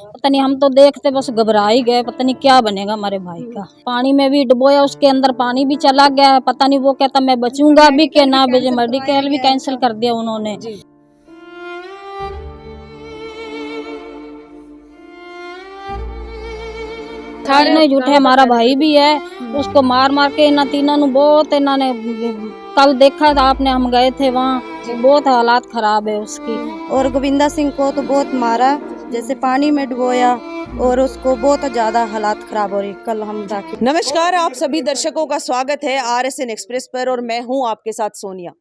पता नहीं, हम तो देखते बस घबरा ही गए, पता नहीं क्या बनेगा हमारे भाई का। पानी में भी डुबोया, उसके अंदर पानी भी चला गया, पता नहीं वो कहता मैं बचूंगा भी कि ना बचे। मेडिकल भी कैंसिल कर दिया उन्होंने। नहीं झूठे, हमारा भाई भी है, उसको मार मार के इन तीनों ने बहुत इन्होंने कल देखा था आपने, हम गए थे वहाँ, बहुत हालात खराब है उसकी। और गोविंदा सिंह को तो बहुत मारा, जैसे पानी में डुबोया, और उसको बहुत ज्यादा हालात खराब हो रही। कल हम जाके। नमस्कार, आप सभी दर्शकों का स्वागत है RSN एक्सप्रेस पर और मैं हूं आपके साथ सोनिया।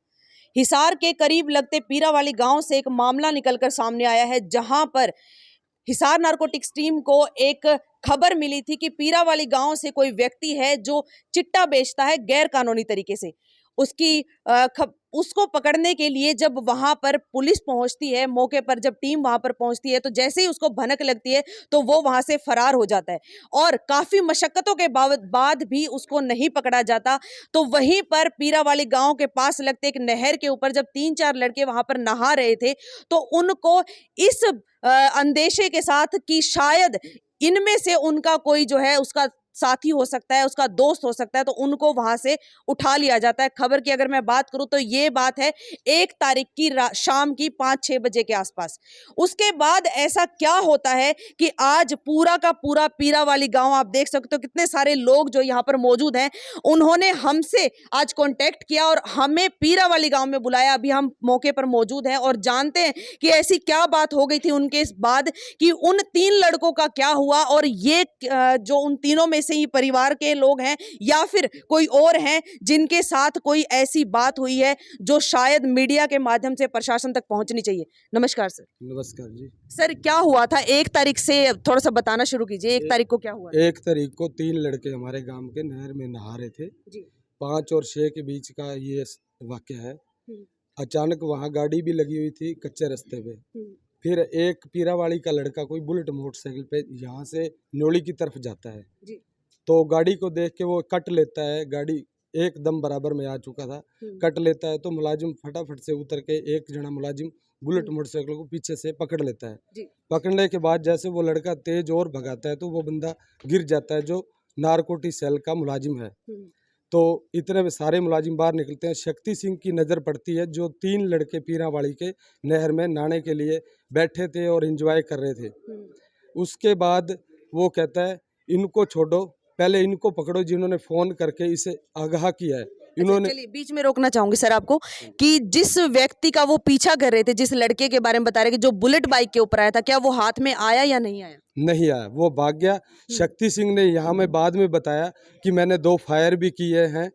हिसार के करीब लगते पीरावाली गांव से एक मामला निकलकर सामने आया है, जहां पर हिसार नारकोटिक्स टीम को एक खबर मिली थी कि पीरावाली गांव से कोई व्यक्ति है जो चिट्टा बेचता है गैर कानूनी तरीके से। उसको पकड़ने के लिए जब वहां पर पुलिस पहुंचती है, मौके पर जब टीम वहां पर पहुंचती है, तो जैसे ही उसको भनक लगती है तो वो वहां से फरार हो जाता है और काफी मशक्कतों के बाद भी उसको नहीं पकड़ा जाता। तो वहीं पर पीरावाली गांव के पास लगते एक नहर के ऊपर जब 3-4 लड़के वहां पर नहा रहे थे, तो उनको इस अंदेशे के साथ कि शायद इनमें से उनका कोई जो है उसका साथी हो सकता है, उसका दोस्त हो सकता है, तो उनको वहां से उठा लिया जाता है। खबर की अगर मैं बात करूं तो ये बात है 1 तारीख की शाम की 5-6 बजे के आसपास। उसके बाद ऐसा क्या होता है कि आज पूरा का पूरा पीरावाली गांव, आप देख सकते हो कितने सारे लोग जो यहाँ पर मौजूद हैं, उन्होंने हमसे आज कांटेक्ट किया और हमें पीरावाली गांव में बुलाया। अभी हम मौके पर मौजूद हैं और जानते हैं कि ऐसी क्या बात हो गई थी उनके इस बाद, कि उन 3 लड़कों का क्या हुआ और ये जो उन तीनों में से ही परिवार के लोग हैं या फिर कोई और हैं जिनके साथ कोई ऐसी बात हुई है जो शायद मीडिया के माध्यम से प्रशासन तक पहुंचनी चाहिए। नमस्कार सर। नमस्कार जी। सर, क्या हुआ था 1 तारीख से, थोड़ा सा बताना शुरू कीजिए। 1 तारीख को क्या हुआ? 1 तारीख को 3 लड़के हमारे गांव के नहर में नहा रहे थे जी। 5 और 6 के बीच का ये वाकया है। अचानक वहाँ गाड़ी भी लगी हुई थी कच्चे रास्ते पे। फिर एक पीरावाड़ी का लड़का कोई बुलेट मोटरसाइकिल पे यहाँ से नोली की तरफ जाता है जी। तो गाड़ी को देख के वो कट लेता है, गाड़ी एकदम बराबर में आ चुका था, कट लेता है तो मुलाजिम फटाफट से उतर के, एक जना मुलाजिम बुलेट मोटरसाइकिल को पीछे से पकड़ लेता है जी। पकड़ने के बाद जैसे वो लड़का तेज और भगाता है तो वो बंदा गिर जाता है जो नारकोटिक सेल का मुलाजिम है। तो इतने में सारे मुलाजिम बाहर निकलते हैं। शक्ति सिंह की नज़र पड़ती है, जो 3 लड़के पीरावाड़ी के नहर में नहाने के लिए बैठे थे और एंजॉय कर रहे थे। उसके बाद वो कहता है इनको छोड़ो, पहले इनको पकड़ो जिन्होंने फ़ोन करके इसे आगाह किया है। इन्होंने चलिए, बीच में रोकना चाहूंगी सर आपको कि जिस व्यक्ति का वो पीछा कर रहे थे, जिस लड़के के बारे में बता रहे कि जो बुलेट बाइक के ऊपर आया था, क्या वो हाथ में आया या नहीं आया? नहीं आया, वो भाग गया। शक्ति सिंह ने यहाँ में बाद में बताया कि मैंने 2 फायर भी किए हैं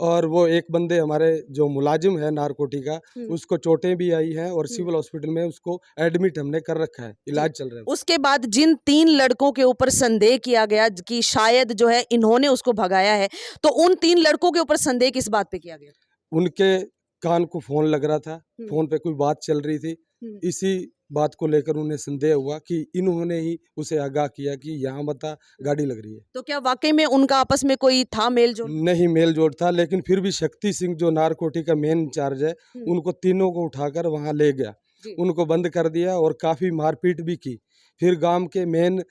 और वो एक बंदे हमारे जो मुलाजिम है नारकोटी का, उसको चोटें भी आई हैं और सिविल हॉस्पिटल में उसको एडमिट हमने कर रखा है, इलाज चल रहा है। उसके बाद जिन 3 लड़कों के ऊपर संदेह किया गया कि शायद जो है इन्होंने उसको भगाया है, तो उन 3 लड़कों के ऊपर संदेह किस बात पे किया गया? उनके कान को फोन लग रहा था, फोन पे कोई बात चल रही थी, इसी बात को लेकर उन्हें संदेह हुआ कि इन्होंने ही उसे आगाह किया कि यहाँ बता गाड़ी लग रही है। तो क्या वाकई में उनका आपस में कोई था मेल जोल? नहीं मेल जोल था, लेकिन फिर भी शक्ति सिंह जो नारकोटी का मेन इंचार्ज है, उनको तीनों को उठाकर वहाँ ले गया, उनको बंद कर दिया और काफ़ी मारपीट भी की। फिर गांव के मेन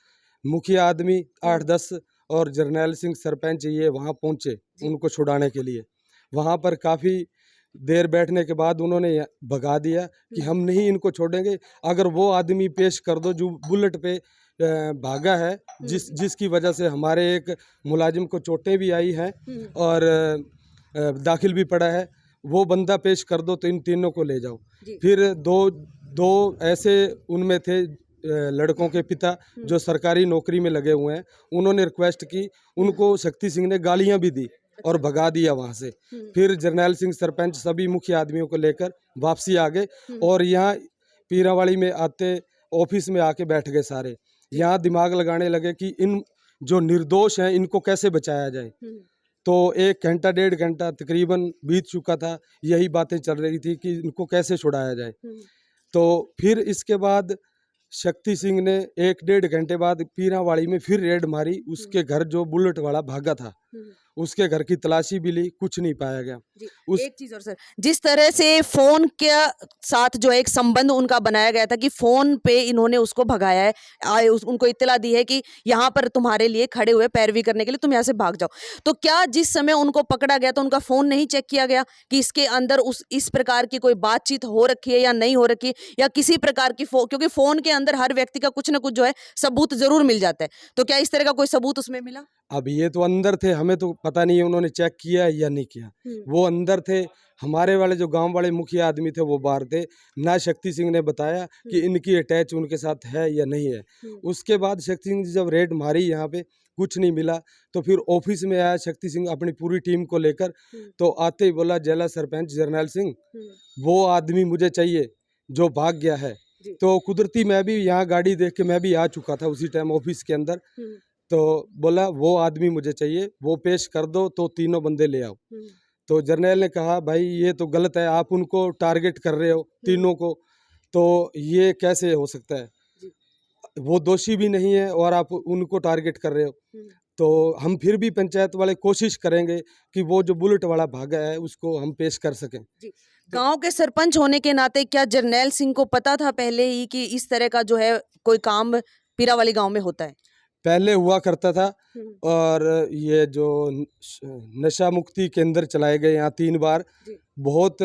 मुखिया आदमी 8-10 और जरनैल सिंह सरपंच ये वहाँ पहुँचे उनको छुड़ाने के लिए। वहाँ पर काफ़ी देर बैठने के बाद उन्होंने भगा दिया कि हम नहीं इनको छोड़ेंगे, अगर वो आदमी पेश कर दो जो बुलेट पे भागा है, जिसकी वजह से हमारे एक मुलाजिम को चोटें भी आई हैं और दाखिल भी पड़ा है, वो बंदा पेश कर दो तो इन तीनों को ले जाओ। फिर दो ऐसे उनमें थे लड़कों के पिता जो सरकारी नौकरी में लगे हुए हैं, उन्होंने रिक्वेस्ट की, उनको शक्ति सिंह ने गालियां भी दी और भगा दिया वहाँ से। फिर जरनैल सिंह सरपंच सभी मुख्य आदमियों को लेकर वापसी आ गए और यहाँ पीरावाड़ी में आते ऑफिस में आके बैठ गए सारे। यहाँ दिमाग लगाने लगे कि इन जो निर्दोष हैं इनको कैसे बचाया जाए। तो 1 घंटा 1.5 घंटा तकरीबन बीत चुका था, यही बातें चल रही थी कि इनको कैसे छुड़ाया जाए। तो फिर इसके बाद शक्ति सिंह ने 1-1.5 घंटे बाद पीरावाड़ी में फिर रेड मारी, उसके घर जो बुलेट वाला भागा था उसके घर की तलाशी भी ली, कुछ नहीं पाया गया। उस एक चीज और सर, जिस तरह से फोन के साथ जो है एक संबंध उनका बनाया गया था कि फोन पे इन्होंने उसको भगाया है, उनको इत्तला दी है कि यहाँ पर तुम्हारे लिए खड़े हुए पैरवी करने के लिए, तुम यहाँ से भाग जाओ। तो क्या जिस समय उनको पकड़ा गया तो उनका फोन नहीं चेक किया गया कि इसके अंदर इस प्रकार की कोई बातचीत हो रखी है या नहीं हो रखी, या किसी प्रकार की क्योंकि फोन के अंदर हर व्यक्ति का कुछ ना कुछ जो है सबूत जरूर मिल जाता है, तो क्या इस तरह का कोई सबूत उसमें मिला? अब ये तो अंदर थे, हमें तो पता नहीं है उन्होंने चेक किया या नहीं किया। वो अंदर थे, हमारे वाले जो गांव वाले मुखिया आदमी थे वो बाहर थे। ना शक्ति सिंह ने बताया कि इनकी अटैच उनके साथ है या नहीं है। उसके बाद शक्ति सिंह जब रेड मारी यहाँ पे, कुछ नहीं मिला, तो फिर ऑफिस में आया शक्ति सिंह अपनी पूरी टीम को लेकर। तो आते ही बोला, जिला सरपंच जरनैल सिंह, वो आदमी मुझे चाहिए जो भाग गया है। तो कुदरती मैं भी यहाँ गाड़ी देख के मैं भी आ चुका था उसी टाइम ऑफिस के अंदर। तो बोला वो आदमी मुझे चाहिए, वो पेश कर दो, तो तीनों बंदे ले आओ। तो जर्नैल ने कहा, भाई ये तो गलत है, आप उनको टारगेट कर रहे हो तीनों को, तो ये कैसे हो सकता है? वो दोषी भी नहीं है और आप उनको टारगेट कर रहे हो। तो हम फिर भी पंचायत वाले कोशिश करेंगे कि वो जो बुलेट वाला भागा है उसको हम पेश कर सकें। गांव के सरपंच होने के नाते क्या जरनैल सिंह को पता था पहले ही कि इस तरह का जो है कोई काम पीरावाली गांव में होता है? पहले हुआ करता था, और ये जो नशा मुक्ति केंद्र चलाए गए यहाँ 3 बार, बहुत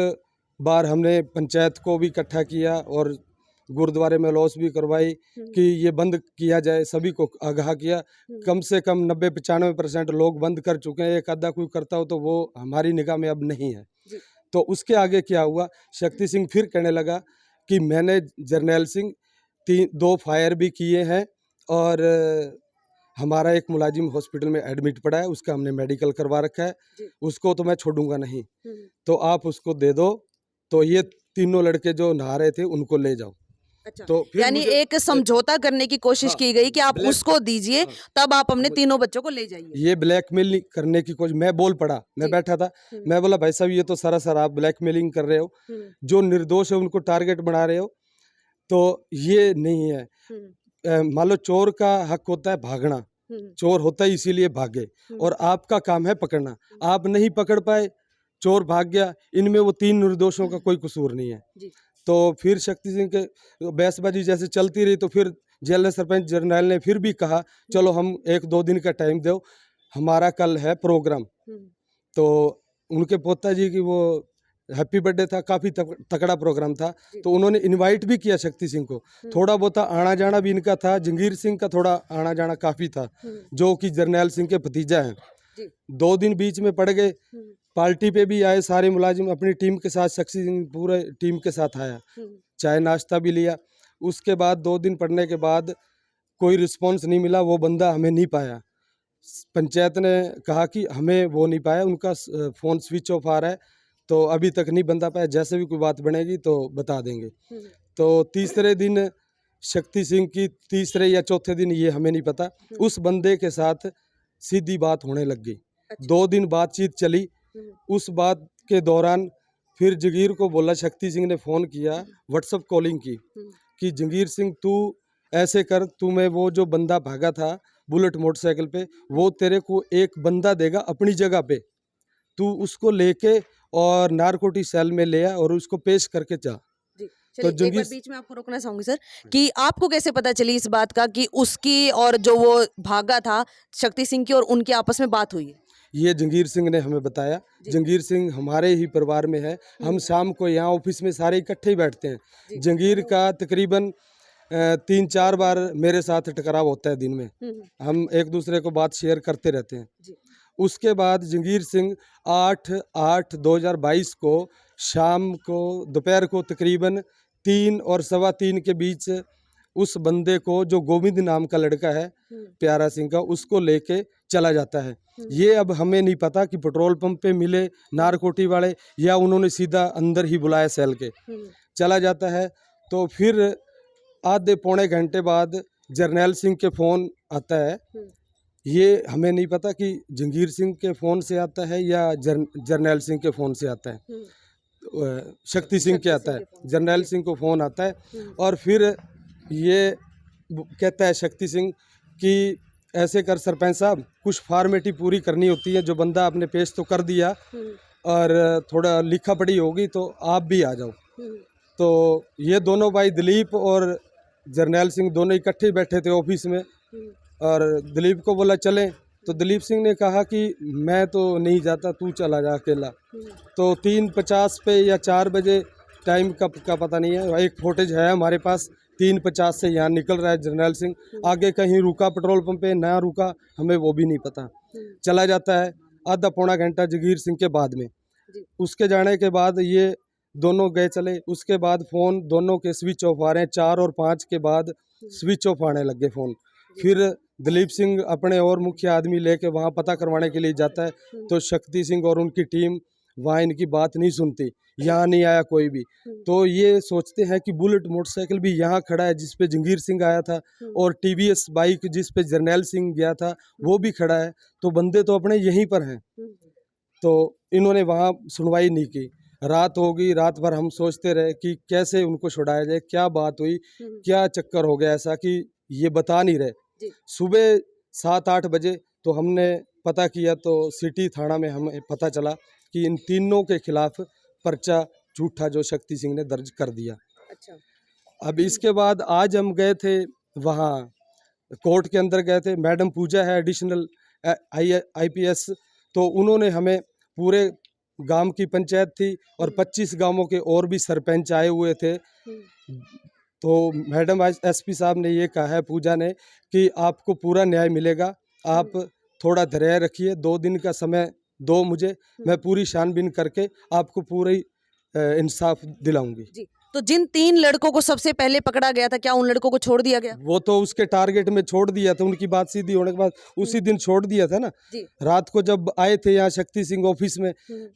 बार हमने पंचायत को भी इकट्ठा किया और गुरुद्वारे में लॉस भी करवाई कि ये बंद किया जाए, सभी को आगाह किया। कम से कम 90-95% लोग बंद कर चुके हैं। एक आधा कोई करता हो तो वो हमारी निगाह में अब नहीं है। तो उसके आगे क्या हुआ, शक्ति सिंह फिर कहने लगा कि मैंने जरनैल सिंह 2 फायर भी किए हैं, और हमारा एक मुलाजिम हॉस्पिटल में एडमिट पड़ा है, उसका हमने मेडिकल करवा रखा है, उसको तो मैं छोड़ूंगा नहीं, तो आप उसको दे दो। तो ये तीनों लड़के जो नहा रहे थे उनको ले जाओ। अच्छा, तो यानी एक समझौता करने की कोशिश की गई कि आप उसको दीजिए, तब आप अपने तीनों बच्चों को ले जाइए। ये ब्लैकमेल करने की कोशिश, मैं बोल पड़ा, मैं बैठा था, मैं बोला भाई साहब ये तो सरासर आप ब्लैकमेलिंग कर रहे हो, जो निर्दोष है उनको टारगेट बना रहे हो, तो ये नहीं है। मान लो चोर का हक होता है भागना, चोर होता है इसीलिए भागे, और आपका काम है पकड़ना। आप नहीं पकड़ पाए, चोर भाग गया, इनमें वो 3 निर्दोषों का कोई कसूर नहीं है। तो फिर शक्ति सिंह के बहसबाजी जैसे चलती रही, तो फिर जिला सरपंच जरनैल ने फिर भी कहा, चलो हम 1-2 दिन का टाइम दो, हमारा कल है प्रोग्राम। तो उनके पोता जी की वो हैप्पी बर्थडे था, काफ़ी तगड़ा प्रोग्राम था, तो उन्होंने इनवाइट भी किया शक्ति सिंह को। थोड़ा बहुत आना जाना भी इनका था, जंगीर सिंह का थोड़ा आना जाना काफ़ी था, जो कि जरनैल सिंह के भतीजा हैं। 2 दिन बीच में पड़ गए, पार्टी पे भी आए सारे मुलाजिम अपनी टीम के साथ, शक्ति सिंह पूरे टीम के साथ आया, चाय नाश्ता भी लिया। उसके बाद 2 दिन पड़ने के बाद कोई रिस्पांस नहीं मिला, वो बंदा हमें नहीं पाया। पंचायत ने कहा कि हमें वो नहीं पाया, उनका फ़ोन स्विच ऑफ आ रहा है, तो अभी तक नहीं बंदा पाया, जैसे भी कोई बात बनेगी तो बता देंगे। तो तीसरे दिन शक्ति सिंह की, तीसरे या चौथे दिन, ये हमें नहीं पता, उस बंदे के साथ सीधी बात होने लग गई। 2 दिन बातचीत चली। उस बात के दौरान फिर जंगीर को बोला, शक्ति सिंह ने फ़ोन किया, व्हाट्सएप कॉलिंग की कि जंगीर सिंह तू ऐसे कर, तुम्हें वो जो बंदा भागा था बुलेट मोटरसाइकिल पे, वो तेरे को एक बंदा देगा अपनी जगह पे, तू उसको लेके और नारकोटिक सेल में ले आ और उसको पेश करके जा। तो एक बार बीच में आपको रोकना चाहूंगी सर, कि आपको कैसे पता चली इस बात का कि उसकी और जो वो भागा था शक्ति सिंह की और उनकी आपस में बात हुई है? ये जंगीर सिंह ने हमें बताया। जंगीर सिंह हमारे ही परिवार में है, हम शाम को यहाँ ऑफिस में सारे इकट्ठे ही बैठते हैं। जंगीर का तकरीबन 3-4 बार मेरे साथ टकराव होता है दिन में, हम एक दूसरे को बात शेयर करते रहते हैं। उसके बाद जंगीर सिंह 8/8/2022 को शाम को, दोपहर को तकरीबन 3 और 3:15 के बीच उस बंदे को, जो गोविंद नाम का लड़का है प्यारा सिंह का, उसको लेके चला जाता है। ये अब हमें नहीं पता कि पेट्रोल पंप पे मिले नारकोटी वाले या उन्होंने सीधा अंदर ही बुलाया सेल के, चला जाता है। तो फिर आधे पौने घंटे बाद जरनैल सिंह के फ़ोन आता है। ये हमें नहीं पता कि जंगीर सिंह के फ़ोन से आता है या जरनैल सिंह के फ़ोन से आता है, शक्ति सिंह के आता है। जरनैल सिंह को फ़ोन आता है और फिर ये कहता है शक्ति सिंह कि ऐसे कर सरपंच साहब, कुछ फॉर्मेलिटी पूरी करनी होती है, जो बंदा आपने पेश तो कर दिया और थोड़ा लिखा पढ़ी होगी तो आप भी आ जाओ। तो ये दोनों भाई दिलीप और जरनैल सिंह दोनों इकट्ठे बैठे थे ऑफिस में, और दिलीप को बोला चलें, तो दिलीप सिंह ने कहा कि मैं तो नहीं जाता, तू चला जा अकेला। तो 3:50 पे या 4 बजे टाइम का पता नहीं है, एक फुटेज है हमारे पास, 3:50 से यहाँ निकल रहा है जरनैल सिंह, आगे कहीं रुका पेट्रोल पंप पे ना रुका हमें वो भी नहीं पता, चला जाता है आधा पौना घंटा जगीर सिंह के बाद में। उसके जाने के बाद ये दोनों गए चले, उसके बाद फ़ोन दोनों के स्विच ऑफ आ रहे हैं, 4 और 5 के बाद स्विच ऑफ आने लगे फ़ोन। फिर दिलीप सिंह अपने और मुख्य आदमी लेके वहाँ पता करवाने के लिए जाता है, तो शक्ति सिंह और उनकी टीम वहाँ इनकी बात नहीं सुनती, यहाँ नहीं आया कोई भी। तो ये सोचते हैं कि बुलेट मोटरसाइकिल भी यहाँ खड़ा है जिस पे जंगीर सिंह आया था, और TVS बाइक जिस पे जरनैल सिंह गया था वो भी खड़ा है, तो बंदे तो अपने यहीं पर हैं। तो इन्होंने वहाँ सुनवाई नहीं की, रात हो गई, रात भर हम सोचते रहे कि कैसे उनको छुड़ाया जाए, क्या बात हुई, क्या चक्कर हो गया ऐसा कि ये बता नहीं रहे। सुबह 7-8 बजे तो हमने पता किया, तो सिटी थाना में हमें पता चला कि इन तीनों के खिलाफ पर्चा झूठा जो शक्ति सिंह ने दर्ज कर दिया। अच्छा। अब इसके बाद आज हम गए थे वहाँ कोर्ट के अंदर गए थे, मैडम पूजा है एडिशनल IPS, तो उन्होंने हमें पूरे गांव की पंचायत थी और 25 गांवों के और भी सरपंच आए हुए थे, तो मैडम SP साहब ने ये कहा है, पूजा ने, कि आपको पूरा न्याय मिलेगा, आप थोड़ा धैर्य रखिए, 2 दिन का समय दो मुझे, मैं पूरी छानबीन करके आपको पूरी इंसाफ दिलाऊंगी। जी। तो जिन 3 लड़कों को सबसे पहले पकड़ा गया था, क्या उन लड़कों को छोड़ दिया गया? वो तो उसके टारगेट में छोड़ दिया था, उनकी बात सीधी होने के बाद उसी दिन छोड़ दिया था ना। जी। रात को जब आए थे यहाँ शक्ति सिंह ऑफिस में,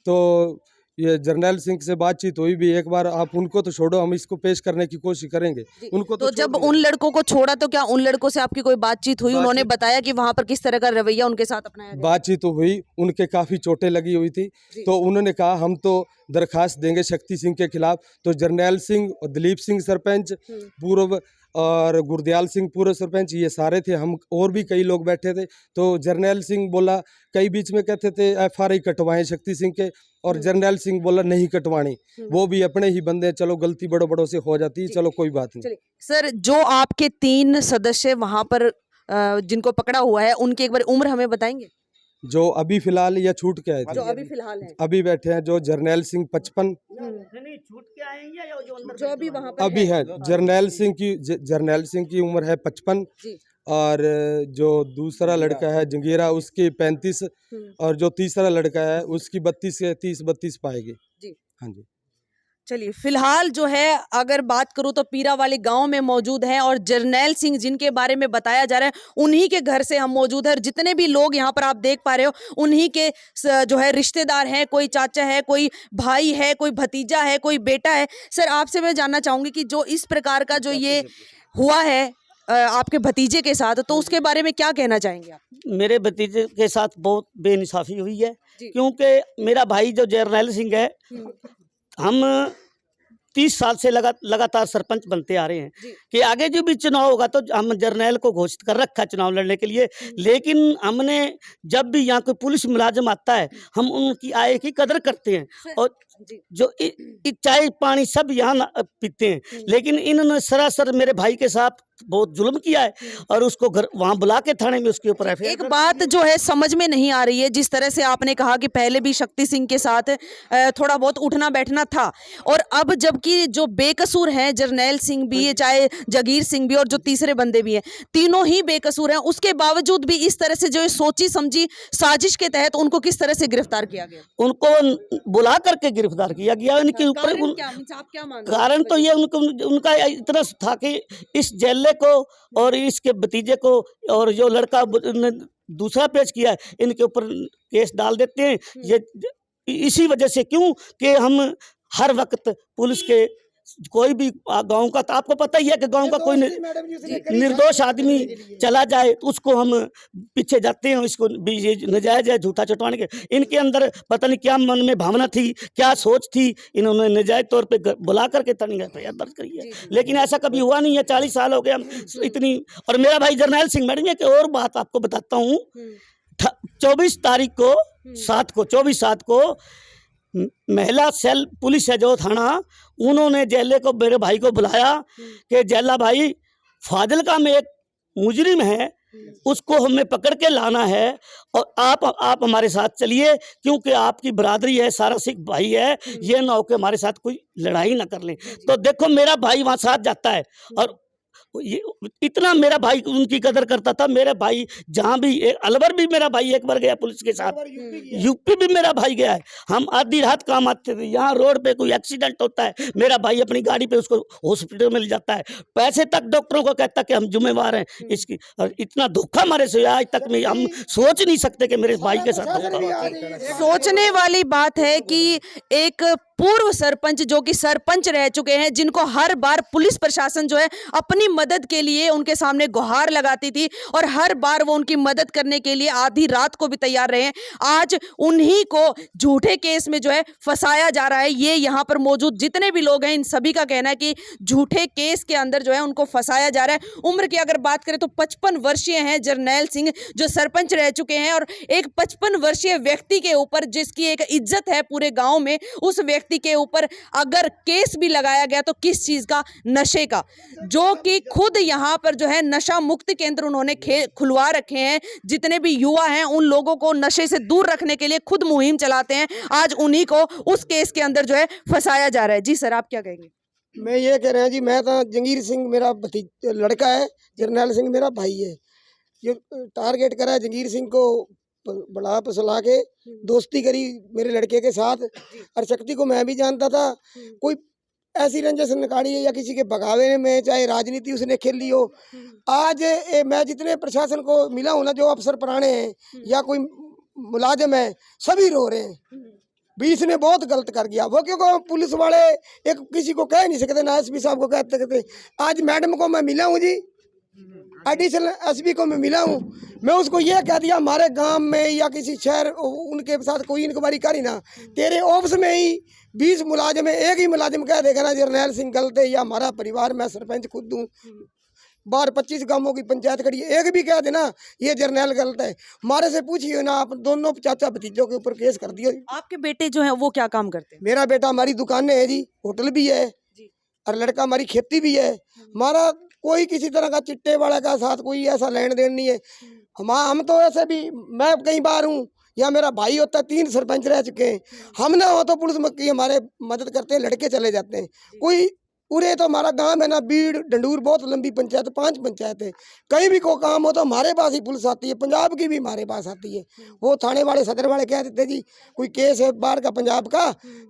तो ये जरनैल सिंह से बातचीत हुई भी, एक बार आप उनको तो छोड़ो, हम इसको पेश करने की कोशिश करेंगे। उनको तो जब उन लड़कों को छोड़ा तो क्या उन लड़कों से आपकी कोई बातचीत हुई? उन्होंने बताया कि वहां पर किस तरह का रवैया उनके साथ अपनाया गया? बातचीत तो हुई, उनके काफ़ी चोटें लगी हुई थी, तो उन्होंने कहा हम तो दरखास्त देंगे शक्ति सिंह के खिलाफ। तो जरनैल सिंह और दिलीप सिंह सरपंच पूर्व और गुरदयाल सिंह पूर्व सरपंच, ये सारे थे, हम और भी कई लोग बैठे थे। तो जरनैल सिंह बोला, कई बीच में कहते थे FRI कटवाएं शक्ति सिंह के, और जरनैल सिंह बोला नहीं कटवानी, वो भी अपने ही बंदे, चलो गलती बड़ों बड़ों से हो जाती है, चलो कोई बात नहीं। सर, जो आपके 3 सदस्य वहां पर जिनको पकड़ा हुआ है, उनकी एक बार उम्र हमें बताएंगे? जो अभी फिलहाल या छूट के आए थे, जो अभी फिलहाल है, अभी बैठे हैं, जो जरनैल सिंह 55, जो अभी वहां पर अभी है जरनैल सिंह की उम्र है 55, और जो दूसरा लड़का है जंगीरा उसकी 35, और जो तीसरा लड़का है उसकी 32 से 30-32 पाएगी। जी। हाँ जी। चलिए, फिलहाल जो है अगर बात करूं तो पीरा वाले गांव में मौजूद हैं, और जरनैल सिंह जिनके बारे में बताया जा रहा है उन्हीं के घर से हम मौजूद हैं, और जितने भी लोग यहाँ पर आप देख पा रहे हो उन्हीं के जो है रिश्तेदार हैं, कोई चाचा है, कोई भाई है, कोई भतीजा है, कोई बेटा है। सर, आपसे मैं जानना चाहूंगी कि जो इस प्रकार का जो ये हुआ है आपके भतीजे के साथ, तो उसके बारे में क्या कहना चाहेंगे आप? मेरे भतीजे के साथ बहुत बेइंसाफी हुई है, क्योंकि मेरा भाई जो जरनैल सिंह है, हम 30 साल से लगातार सरपंच बनते आ रहे हैं कि आगे जो भी चुनाव होगा तो हम जरनैल को घोषित कर रखा है चुनाव लड़ने के लिए। लेकिन हमने जब भी यहाँ कोई पुलिस मुलाजिम आता है, हम उनकी आय की कदर करते हैं, और जो चाय पानी सब यहाँ पीते हैं। लेकिन इन्होंने सरासर मेरे भाई के साथ बहुत जुल्म किया है, और उसको घर वहाँ बुला के थाने में उसके ऊपर एक बात जो है समझ में नहीं आ रही है, जिस तरह से आपने कहा कि पहले भी शक्ति सिंह के साथ थोड़ा बहुत उठना बैठना था, और अब जबकि जो बेकसूर हैं जरनैल सिंह भी, चाहे जगीर सिंह भी, और जो तीसरे बंदे भी हैं, तीनों ही बेकसूर हैं, उसके बावजूद भी इस तरह से जो सोची समझी साजिश के तहत उनको किस तरह से गिरफ्तार किया गया? उनको बुला करके गिरफ्तार किया गया। उनके ऊपर कारण तो ये उनका इतना था कि इस जेल को और इसके भतीजे को और जो लड़का दूसरा पेश किया है, इनके ऊपर केस डाल देते हैं। ये इसी वजह से, क्यों कि हम हर वक्त पुलिस के कोई भी गांव का, तो आपको पता ही है कि गांव का कोई निर्दोष आदमी चला जाए तो उसको हम पीछे जाते हैं, इसको ये नजायज है झूठा चटवाने के। इनके अंदर पता नहीं क्या मन में भावना थी, क्या सोच थी, इन्होंने नजायज तौर पे बुला करके तनिक एफआईआर दर्ज करी है, लेकिन ऐसा कभी हुआ नहीं है। 40 साल हो गए हम इतनी। और मेरा भाई जर्नैल सिंह, मैडम एक और बात आपको बताता हूँ, 24 तारीख को 24/7 को महिला सेल पुलिस है जो थाना, उन्होंने जेले को मेरे भाई को बुलाया कि जेला भाई फाजिलका में एक मुजरिम है, उसको हमें पकड़ के लाना है और आप हमारे साथ चलिए, क्योंकि आपकी बरादरी है, सारा सिख भाई है, ये ना हो कि हमारे साथ कोई लड़ाई ना कर लें। तो देखो मेरा भाई वहाँ साथ जाता है, और ये इतना मेरा भाई उनकी कदर करता था। मेरा भाई जहाँ भी, अलवर भी मेरा भाई एक बार गया पुलिस के साथ, यूपी भी मेरा भाई गया है। हम आधी रात काम आते थे, यहाँ रोड पे कोई एक्सीडेंट होता है, मेरा भाई अपनी गाड़ी पे उसको हॉस्पिटल में ले जाता है, पैसे तक डॉक्टरों को कहता कि हम जिम्मेवार हैं इसकी। और इतना धोखा हमारे से आज तक में हम सोच नहीं सकते कि मेरे भाई के साथ धोखा हुआ। सोचने वाली बात है कि एक पूर्व सरपंच जो कि सरपंच रह चुके हैं, जिनको हर बार पुलिस प्रशासन जो है अपनी मदद के लिए उनके सामने गुहार लगाती थी और हर बार वो उनकी मदद करने के लिए आधी रात को भी तैयार रहे हैं, आज उन्हीं को झूठे केस में जो है फंसाया जा रहा है। ये यहाँ पर मौजूद जितने भी लोग हैं, इन सभी का कहना है कि झूठे केस के अंदर जो है उनको फंसाया जा रहा है। उम्र की अगर बात करें तो 55 वर्षीय हैं जर्नैल सिंह, जो सरपंच रह चुके हैं, और एक 55 वर्षीय व्यक्ति के ऊपर जिसकी एक इज्जत है पूरे गांव में, उस व्यक्ति के ऊपर अगर केस भी लगाया गया तो किस चीज का? नशे का, जो कि खुद यहाँ पर जो है नशा मुक्त केंद्र उन्होंने खुलवा रखे हैं। जितने भी युवा हैं उन लोगों को नशे से दूर रखने के लिए खुद मुहिम चलाते हैं, आज उन्हीं को उस केस के अंदर जो है फंसाया जा रहा है। जी सर, आप क्या कहेंगे? मैं ये कह रहा हूँ जी, मैं तो जंगीर सिंह मेरा लड़का है, जर्नैल सिंह मेरा भाई है। जो टारगेट करा है जंगीर सिंह को बड़ा फसला के दोस्ती करी मेरे लड़के के साथ, और शक्ति को मैं भी जानता था। कोई ऐसी रंजिश निकाली है या किसी के भगावे में, चाहे राजनीति उसने खेल ली हो। आज मैं जितने प्रशासन को मिला हूँ ना, जो अफसर पुराने हैं या कोई मुलाजिम है, सभी रो रहे हैं भी इसने बहुत गलत कर गया। वो क्योंकि पुलिस वाले एक किसी को कह नहीं सकते, ना एसपी साहब को कह सकते। आज मैडम को मैं मिला हूँ जी, एडिशनल एसपी को मैं मिला हूँ, मैं उसको ये कह दिया हमारे गांव में या किसी शहर उनके साथ कोई इंक्वायरी करी ना, तेरे ऑफिस में ही 20 मुलाजिम है, एक ही मुलाजिम कह देगा ना जर्नैल सिंह गलत है या हमारा परिवार, मैं सरपंच खुद हूँ, 12-25 गांवों की पंचायत खड़ी है, एक भी कह देना ये जर्नैल गलत है, हमारे से पूछिए ना, आप दोनों चाचा भतीजों के ऊपर केस कर दियो। आपके बेटे जो है वो क्या काम करते हैं? मेरा बेटा हमारी दुकानें है जी, होटल भी है और लड़का हमारी खेती भी है। हमारा कोई किसी तरह का चिट्टे वाले का साथ कोई ऐसा लेन देन नहीं है। हम तो ऐसे भी, मैं कई बार हूँ या मेरा भाई होता है, 3 सरपंच रह चुके हैं, हम ना हो तो पुलिस की हमारे मदद करते हैं, लड़के चले जाते हैं। कोई पूरे तो हमारा गांव है ना, बीड़ डंडूर बहुत लंबी पंचायत, 5 पंचायत है, कहीं भी कोई काम हो तो हमारे पास ही पुलिस आती है, पंजाब की भी हमारे पास आती है। वो थाने वाले सदर वाले कह देते जी कोई केस है बाहर का पंजाब का,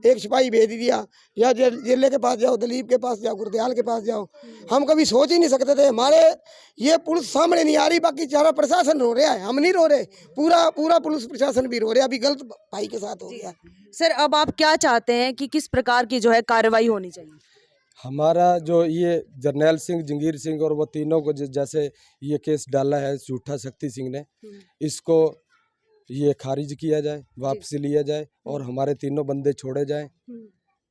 एक सिपाही भेज दिया, या जिले के पास जाओ, दिलीप के पास जाओ, गुरदयाल के पास जाओ। हम कभी सोच ही नहीं सकते थे, हमारे ये पुलिस सामने नहीं आ रही, बाकी सारा प्रशासन रो रहा है, हम नहीं रो रहे, पूरा पुलिस प्रशासन भी रो रहा है, अभी गलत भाई के साथ हो गया। सर, अब आप क्या चाहते हैं कि किस प्रकार की जो है कार्रवाई होनी चाहिए? हमारा जो ये जर्नैल सिंह, जंगीर सिंह और वो तीनों को जैसे ये केस डाला है झूठा शक्ति सिंह ने, इसको ये खारिज किया जाए, वापसी लिया जाए और हमारे तीनों बंदे छोड़े जाएं।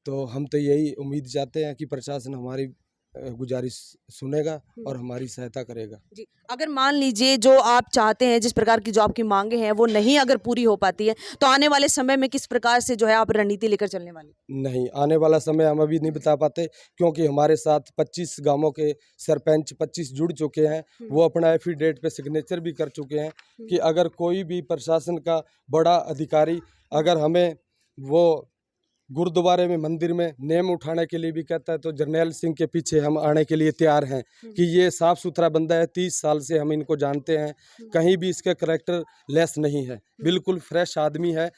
तो हम तो यही उम्मीद चाहते हैं कि प्रशासन हमारी गुजारिश सुनेगा और हमारी सहायता करेगा। जी, अगर मान लीजिए जो आप चाहते हैं, जिस प्रकार की जो आपकी मांगे हैं वो नहीं अगर पूरी हो पाती है, तो आने वाले समय में किस प्रकार से जो है आप रणनीति लेकर चलने वाले? नहीं, आने वाला समय हम अभी नहीं बता पाते, क्योंकि हमारे साथ 25 गांवों के सरपंच 25 जुड़ चुके हैं। वो अपना एफिडेविट पे सिग्नेचर भी कर चुके हैं कि अगर कोई भी प्रशासन का बड़ा अधिकारी अगर हमें वो गुरुद्वारे में, मंदिर में नेम उठाने के लिए भी कहता है, तो जर्नैल सिंह के पीछे हम आने के लिए तैयार हैं कि ये साफ़ सुथरा बंदा है। 30 साल से हम इनको जानते हैं, कहीं भी इसका करैक्टर लेस नहीं है, बिल्कुल फ्रेश आदमी है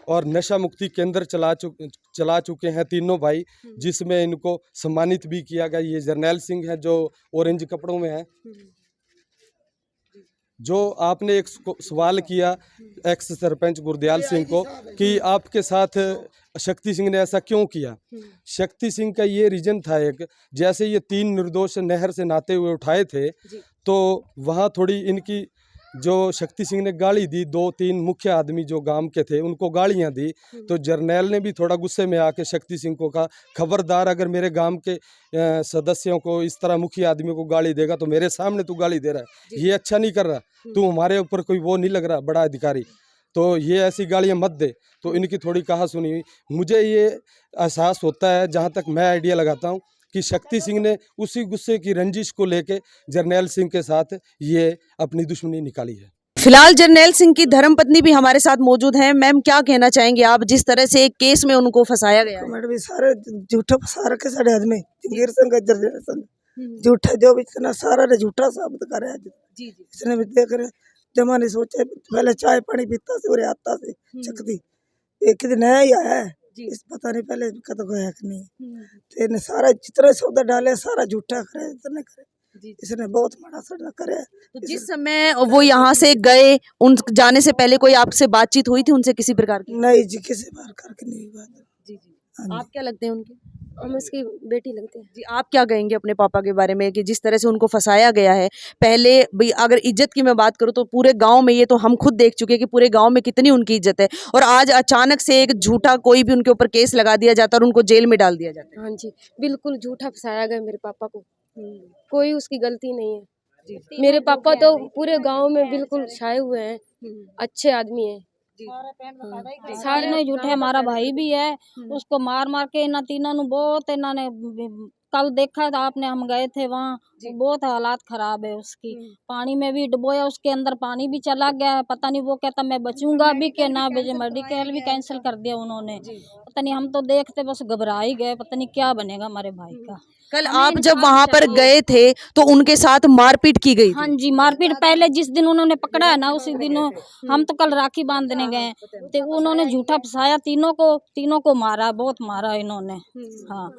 और नशा मुक्ति केंद्र चला चुके हैं तीनों भाई, जिसमें इनको सम्मानित भी किया गया। ये जर्नैल सिंह है जो ऑरेंज कपड़ों में है, जो आपने एक सवाल किया एक्स सरपंच गुरदयाल सिंह को कि आपके साथ शक्ति सिंह ने ऐसा क्यों किया। शक्ति सिंह का ये रीजन था, एक जैसे ये 3 निर्दोष नहर से नहाते हुए उठाए थे, तो वहाँ थोड़ी इनकी जो शक्ति सिंह ने गाली दी, 2-3 मुख्य आदमी जो गांव के थे उनको गालियां दी, तो जर्नैल ने भी थोड़ा गुस्से में आके शक्ति सिंह को कहा, खबरदार अगर मेरे गांव के सदस्यों को इस तरह मुख्य आदमियों को गाली देगा तो मेरे सामने तू गाली दे रहा है, ये अच्छा नहीं कर रहा, तू हमारे ऊपर कोई वो नहीं लग रहा बड़ा अधिकारी, तो ये ऐसी गालियां मत दे। तो इनकी थोड़ी कहा सुनी हुई। मुझे ये एहसास होता है, जहाँ तक मैं आइडिया लगाता हूँ, कि शक्ति सिंह ने उसी गुस्से की रंजिश को लेके जर्नैल सिंह के साथ ये अपनी दुश्मनी निकाली है। फिलहाल जर्नैल सिंह की धर्मपत्नी भी हमारे साथ मौजूद हैं। मैम, क्या कहना चाहेंगे आप, जिस तरह से एक केस में उनको फंसाया गया है? मैडम ये सारे झूठा फंसा रखे सारे आदमी, जंगीर सिंह का जर्नैल सिंह झूठा, जो भी इतना सारा ने झूठा साबित करे आज। इसने भी देख रहे जमा नहीं सोचे, पहले चाय पानी पीता से और आता से शक्ति एक दिन नया ही आया है, इस पता नहीं पहले कद गया कि नहीं, तो इन्हें सारा जितना सौदा डाले सारा झूठा करे, इतने करे, इसने बहुत बड़ा सौदा करे। तो जिस समय वो यहाँ से गए, उन जाने से पहले कोई आपसे बातचीत हुई थी उनसे किसी प्रकार की? नहीं जी, किसी बार करके नहीं बात। आप क्या लगते हैं उनके? हम उसकी बेटी लगते हैं। जी, आप क्या कहेंगे अपने पापा के बारे में कि जिस तरह से उनको फंसाया गया है? पहले भाई अगर इज्जत की मैं बात करूँ तो पूरे गांव में, ये तो हम खुद देख चुके हैं कि पूरे गांव में कितनी उनकी इज्जत है, और आज अचानक से एक झूठा कोई भी उनके ऊपर केस लगा दिया जाता है और उनको जेल में डाल दिया जाता है। हाँ जी, बिल्कुल झूठा फंसाया गया मेरे पापा को, कोई उसकी गलती नहीं है। मेरे पापा तो पूरे गांव में बिल्कुल छाए हुए हैं, अच्छे आदमी हैं। सारे नहीं झूठे, हमारा भाई भी है, उसको मार मार के इन तीनों ने बहुत इन्होंने, कल देखा था आपने, हम गए थे वहाँ, बहुत हालात खराब है उसकी, पानी में भी डुबोया, उसके अंदर पानी भी चला गया, पता नहीं वो कहता मैं बचूंगा भी कि ना बचे, मेडिकल भी कैंसिल कर दिया उन्होंने, पता नहीं, हम तो देखते बस घबरा ही गए, पता नहीं क्या बनेगा हमारे भाई का। कल आप जब वहाँ पर गए थे तो उनके साथ मारपीट की गई थी? हाँ जी, मारपीट पहले जिस दिन उन्होंने पकड़ा है ना, उसी दिन हम तो कल राखी बांधने गए, तो उन्होंने झूठा फंसाया, तीनों को मारा, बहुत मारा इन्होंने। हाँ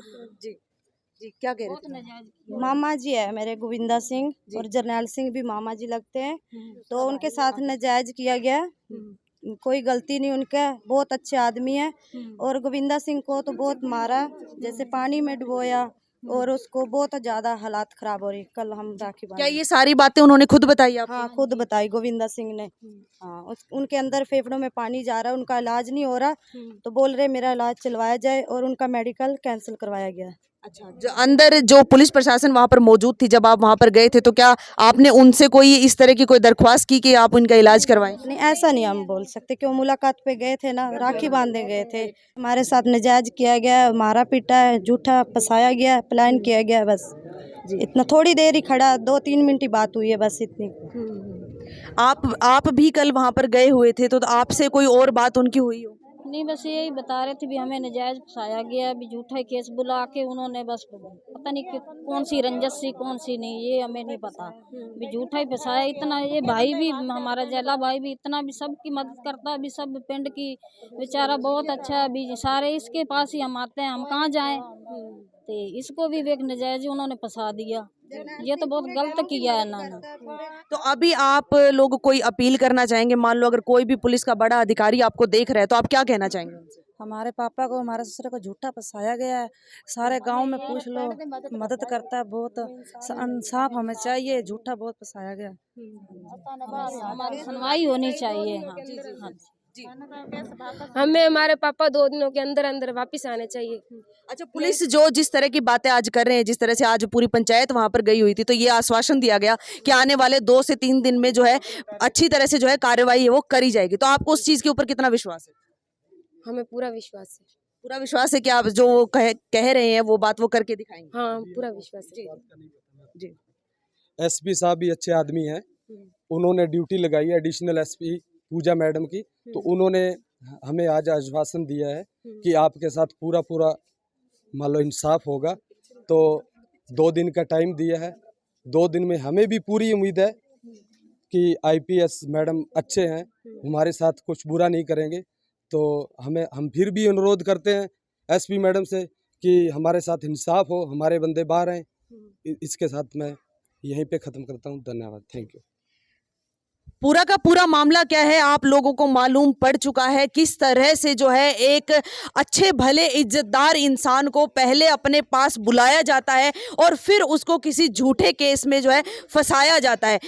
जी जी, क्या कह रहे थे? मामा जी है मेरे, गोविंदा सिंह, और जर्नैल सिंह भी मामा जी लगते हैं, तो उनके साथ नाजायज किया गया, कोई गलती नहीं उनका, बहुत अच्छे आदमी है, और गोविंदा सिंह को तो बहुत मारा, जैसे पानी में डुबोया, और उसको बहुत ज्यादा हालात खराब हो रही। कल हम राखी क्या बांधे। ये सारी बातें उन्होंने खुद बताई आपको? हाँ, खुद बताई गोविंदा सिंह ने। हाँ, उनके अंदर फेफड़ों में पानी जा रहा है, उनका इलाज नहीं हो रहा, तो बोल रहे मेरा इलाज चलवाया जाए, और उनका मेडिकल कैंसिल करवाया गया। अच्छा, जो अंदर जो पुलिस प्रशासन वहाँ पर मौजूद थी जब आप वहाँ पर गए थे, तो क्या आपने उनसे कोई इस तरह की कोई दरख्वास्त की कि आप उनका इलाज करवाएं? नहीं, ऐसा नहीं हम बोल सकते, क्यों, मुलाकात पे गए थे ना, राखी बांधने गए थे, हमारे साथ नाजायज किया गया, मारा पीटा है, झूठा फंसाया गया, प्लान किया गया, बस इतना, थोड़ी देर ही खड़ा, 2-3 मिनट ही बात हुई है, बस इतनी। आप भी कल वहाँ पर गए हुए थे, तो आपसे कोई और बात उनकी हुई हो? नहीं, बस यही बता रहे थे भी हमें नाजायज फंसाया गया, भी झूठा केस बुला के उन्होंने, बस पता नहीं कौन सी रंजस सी कौन सी नहीं, ये हमें नहीं पता, भी झूठा ही फंसाया इतना। ये भाई भी हमारा जला भाई भी इतना भी सबकी मदद करता है, भी सब पिंड की, बेचारा बहुत अच्छा है, भी सारे इसके पास ही हम आते हैं, हम कहाँ जाएं, तो इसको भी एक नाजायज उन्होंने फंसा दिया, ये तो बहुत गलत किया है ना। तो अभी आप लोग कोई अपील करना चाहेंगे? मान लो अगर कोई भी पुलिस का बड़ा अधिकारी आपको देख रहा है तो आप क्या कहना चाहेंगे उनसे? हमारे पापा को, हमारे ससुर को झूठा फंसाया गया है, सारे गांव में पूछ लो, मदद करता है बहुत, इंसाफ हमें चाहिए, झूठा बहुत फंसाया गया। हमारी सुनवाई होनी चाहिए। हाँ जी। हमें हमारे पापा 2 दिनों के अंदर अंदर वापस आने चाहिए। अच्छा, पुलिस जो जिस तरह की बातें आज कर रहे हैं, जिस तरह से आज पूरी पंचायत वहां पर गई हुई थी, तो ये आश्वासन दिया गया कि आने वाले 2 से 3 दिन में जो है अच्छी तरह से जो है कार्रवाई है वो करी जाएगी, तो आपको उस चीज के ऊपर कितना विश्वास है? हमें पूरा विश्वास है। पूरा विश्वास है कि आप जो कह रहे हैं वो बात वो करके दिखाएंगे? हाँ, पूरा विश्वास है जी। एसपी साहब भी अच्छे आदमी हैं, उन्होंने ड्यूटी लगाई है एडिशनल एसपी पूजा मैडम की, तो उन्होंने हमें आज आश्वासन दिया है कि आपके साथ पूरा मान लो इंसाफ होगा, तो 2 दिन का टाइम दिया है, 2 दिन में हमें भी पूरी उम्मीद है कि आईपीएस मैडम अच्छे हैं, हमारे साथ कुछ बुरा नहीं करेंगे, तो हम फिर भी अनुरोध करते हैं एसपी मैडम से कि हमारे साथ इंसाफ हो, हमारे बंदे बाहर हैं। इसके साथ मैं यहीं पे ख़त्म करता हूँ, धन्यवाद, थैंक यू। पूरा का पूरा मामला क्या है आप लोगों को मालूम पड़ चुका है। किस तरह से जो है एक अच्छे भले इज्जतदार इंसान को पहले अपने पास बुलाया जाता है और फिर उसको किसी झूठे केस में जो है फंसाया जाता है।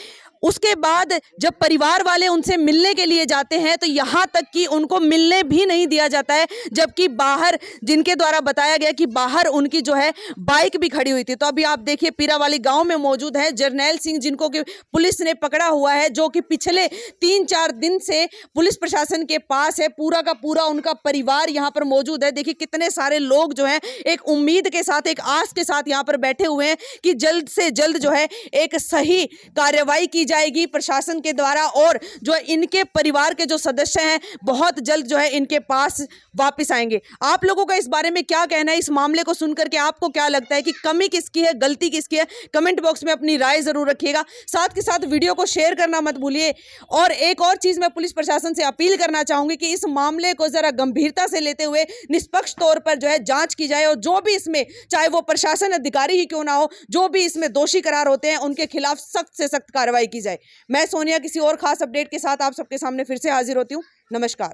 उसके बाद जब परिवार वाले उनसे मिलने के लिए जाते हैं तो यहाँ तक कि उनको मिलने भी नहीं दिया जाता है, जबकि बाहर जिनके द्वारा बताया गया कि बाहर उनकी जो है बाइक भी खड़ी हुई थी। तो अभी आप देखिए पीरावाली गांव में मौजूद है जरनैल सिंह, जिनको कि पुलिस ने पकड़ा हुआ है, जो कि पिछले 3-4 दिन से पुलिस प्रशासन के पास है। पूरा का पूरा उनका परिवार यहाँ पर मौजूद है। देखिए कितने सारे लोग जो हैं एक उम्मीद के साथ, एक आस के साथ यहाँ पर बैठे हुए हैं कि जल्द से जल्द जो है एक सही कार्रवाई की जाएगी प्रशासन के द्वारा और जो इनके परिवार के जो सदस्य हैं बहुत जल्द जो है इनके पास वापस आएंगे। आप लोगों का इस बारे में क्या कहना है? इस मामले को सुनकर के आपको क्या लगता है कि कमी किसकी है, गलती किसकी है? कमेंट बॉक्स में अपनी राय जरूर रखिएगा। साथ के साथ वीडियो को शेयर करना मत भूलिए। और एक और चीज मैं पुलिस प्रशासन से अपील करना चाहूंगी कि इस मामले को जरा गंभीरता से लेते हुए निष्पक्ष तौर पर जो है जांच की जाए और जो भी इसमें, चाहे वो प्रशासन अधिकारी ही क्यों ना हो, जो भी इसमें दोषी करार होते हैं उनके खिलाफ सख्त से सख्त कार्रवाई की जाए। मैं सोनिया किसी और खास अपडेट के साथ आप सबके सामने फिर से हाजिर होती हूँ। नमस्कार।